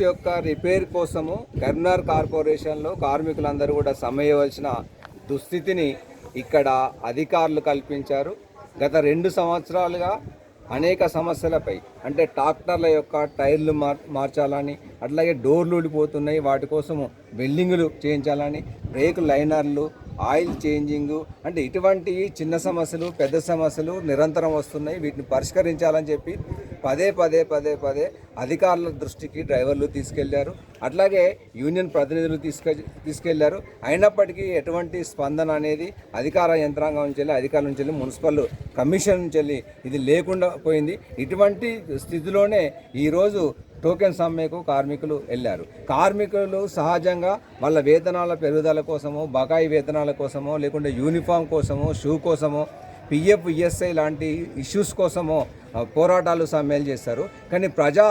Vehicles యొక్క repair కోసము కరీంనగర్ కార్పొరేషన్లో కార్మికులందరూ కూడా సమ్మె చేయవలసిన దుస్థితిని ఇక్కడ అధికారులు కల్పించారు. గత 2 సంవత్సరాలుగా అనేక సమస్యలపై అంటే ట్రాక్టర్ల యొక్క టైర్లు మార్చాలని, అట్లాగే డోర్లు ఊడిపోతున్నాయి, వాటి కోసము వెల్డింగులు చేయించాలని, బ్రేక్ లైనర్లు, ఆయిల్ చేంజింగు, అంటే ఇటువంటి చిన్న సమస్యలు పెద్ద సమస్యలు నిరంతరం వస్తున్నాయి. వీటిని పరిష్కరించాలని చెప్పి పదే అధికారుల దృష్టికి డ్రైవర్లు తీసుకెళ్లారు, అట్లాగే యూనియన్ ప్రతినిధులు తీసుకెళ్లారు. అయినప్పటికీ ఎటువంటి స్పందన అనేది అధికార యంత్రాంగం నుంచి అధికారుల నుంచి మున్సిపల్ కమిషన్ నుంచి ఇది లేకుండా పోయింది. ఇటువంటి స్థితిలోనే ఈరోజు టోకెన్ సమ్మెకు కార్మికులు వెళ్ళారు. కార్మికులు సహజంగా వాళ్ళ వేతనాల పెరుగుదల కోసమో, బకాయి వేతనాల కోసమో, లేకుంటే యూనిఫామ్ కోసమో, షూ కోసమో, పిఎఫ్ ఈఎస్ఐ లాంటి ఇష్యూస్ కోసమో పోరాటాలు సమ్మెలు చేస్తారు. కానీ ప్రజా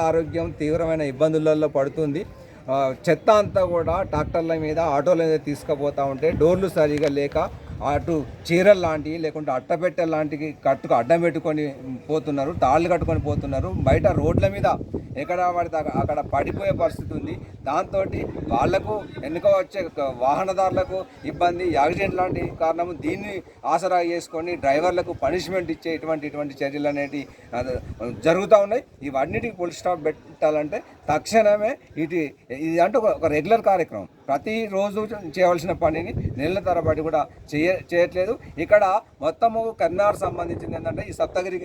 ఆరోగ్యం తీవ్రమైన ఇబ్బందులలో పడుతుంది. చెత్త అంతా కూడా ట్రాక్టర్ల మీద ఆటోల మీద తీసుకుపోతూ ఉంటే డోర్లు సరిగా లేక అటు చీరలు లాంటివి లేకుంటే అట్టపెట్టెలు లాంటివి అడ్డం పెట్టుకొని పోతున్నారు, తాళ్ళు కట్టుకొని పోతున్నారు. బయట రోడ్ల మీద ఎక్కడ పడితే అక్కడ పడిపోయే పరిస్థితి ఉంది. దాంతో వాళ్లకు వెనుక వచ్చే వాహనదారులకు ఇబ్బంది, యాక్సిడెంట్ లాంటి కారణము. దీన్ని ఆసరా చేసుకొని డ్రైవర్లకు పనిష్మెంట్ ఇచ్చే ఇటువంటి చర్యలు అనేవి జరుగుతూ ఉన్నాయి. ఇవన్నిటికీ ఫుల్ స్టాప్ పెట్టాలంటే తక్షణమే ఇది అంటే ఒక రెగ్యులర్ కార్యక్రమం. ప్రతిరోజు చేయవలసిన పనిని నెలల తరబడి కూడా చేయట్లేదు. ఇక్కడ మొత్తము కరీంనగర్ సంబంధించింది ఏంటంటే ఈ సప్తగిరి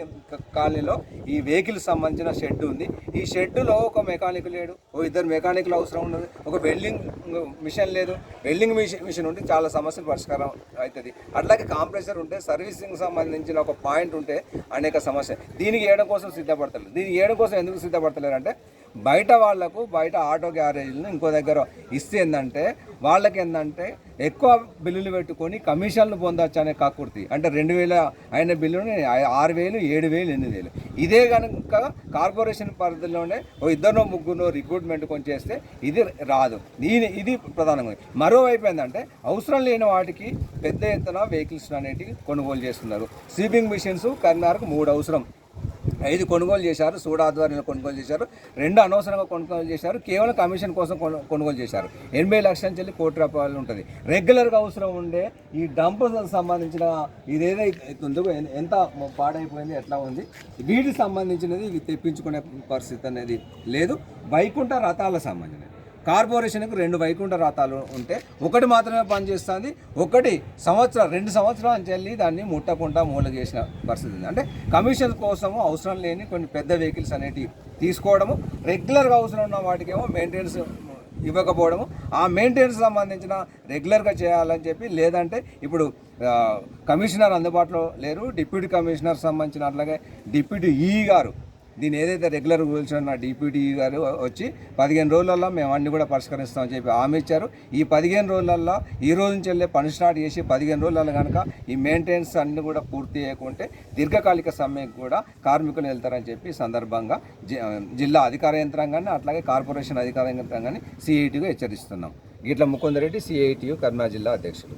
కాలనీలో ఈ వెహికల్ సంబంధించిన షెడ్ ఉంది. ఈ షెడ్డులో ఒక మెకానిక్ లేడు, ఓ 2 మెకానిక్లు అవసరం ఉన్నది, ఒక వెల్డింగ్ మిషన్ లేదు. వెల్డింగ్ మిషన్ ఉంటే చాలా సమస్యలు పరిష్కారం అవుతుంది. అట్లాగే కాంప్రెసర్ ఉంటే, సర్వీసింగ్ సంబంధించిన ఒక పాయింట్ ఉంటే అనేక సమస్య. దీనికి వేయడం కోసం సిద్ధపడతలేదు. దీనికి వేయడం కోసం ఎందుకు సిద్ధపడతలేరు అంటే బయట ఆటో గ్యారేజ్లను ఇంకో దగ్గర ఇస్తే వాళ్ళకి ఎక్కువ బిల్లులు పెట్టుకొని కమిషన్లు పొందొచ్చు అనే కాకుర్తి. అంటే 2000 అయిన బిల్లుని 6000, 7000, 8000. ఇదే కనుక కార్పొరేషన్ పరిధిలోనే ఓ 2-3 రిక్రూట్మెంట్ చేస్తే ఇది రాదు. ఇది ప్రధానంగా. మరోవైపు అవసరం లేని వాటికి పెద్ద ఎత్తున వెహికల్స్ అనేటివి కొనుగోలు చేస్తున్నారు. స్వీపింగ్ మిషన్స్ కరీంనగర్కు 3 అవసరం, 5 కొనుగోలు చేశారు. సూడా ఆధ్వర్యంలో కొనుగోలు చేశారు. 2 అనవసరంగా కొనుగోలు చేశారు. కేవలం కమిషన్ కోసం కొనుగోలు చేశారు. 80 లక్షల నుంచి ₹1 కోటి ఉంటుంది. రెగ్యులర్గా అవసరం ఉండే ఈ డంప్ సంబంధించిన ఇదేదైతే ఉందో ఎంత పాడైపోయింది, ఎట్లా ఉంది, వీటికి సంబంధించినది ఇవి తెప్పించుకునే పరిస్థితి అనేది లేదు. వైకుంఠ రథాలకు సంబంధించినది కార్పొరేషన్కు 2 వైకుంఠ రథాలు ఉంటే ఒకటి మాత్రమే పనిచేస్తుంది. 2 సంవత్సరాల నుంచి దాన్ని ముట్టకుండా మూల చేసిన పరిస్థితి ఉంది. అంటే కమిషన్ కోసము అవసరం లేని కొన్ని పెద్ద వెహికల్స్ అనేటివి తీసుకోవడము, రెగ్యులర్గా అవసరం ఉన్న వాటికేమో మెయింటెనెన్స్ ఇవ్వకపోవడము, ఆ మెయింటెనెన్స్ సంబంధించిన రెగ్యులర్గా చేయాలని చెప్పి. లేదంటే ఇప్పుడు కమిషనర్ అందుబాటులో లేరు, డిప్యూటీ కమిషనర్ సంబంధించిన అట్లాగే డిప్యూటీ ఈఈ గారు దీన్ని ఏదైతే రెగ్యులర్ రూల్స్ ఉన్న డిప్యూటీ గారు వచ్చి 15 రోజులలో మేము అన్నీ కూడా పరిష్కరిస్తామని చెప్పి హామీ ఇచ్చారు. ఈ 15 రోజులలో ఈ రోజు నుంచి వెళ్ళే పని స్టార్ట్ చేసి 15 రోజులలో కనుక ఈ మెయింటెనెన్స్ అన్నీ కూడా పూర్తి చేయకుంటే దీర్ఘకాలిక సమ్మెకు కూడా కార్మికులు వెళ్తారని చెప్పి సందర్భంగా జిల్లా అధికార యంత్రాంగాన్ని అట్లాగే కార్పొరేషన్ అధికార యంత్రాంగాన్ని సిఐటిగా హెచ్చరిస్తున్నాం. గిట్ల ముకుందరెడ్డి, సిఐటియు కరీంనగర్ జిల్లా అధ్యక్షులు.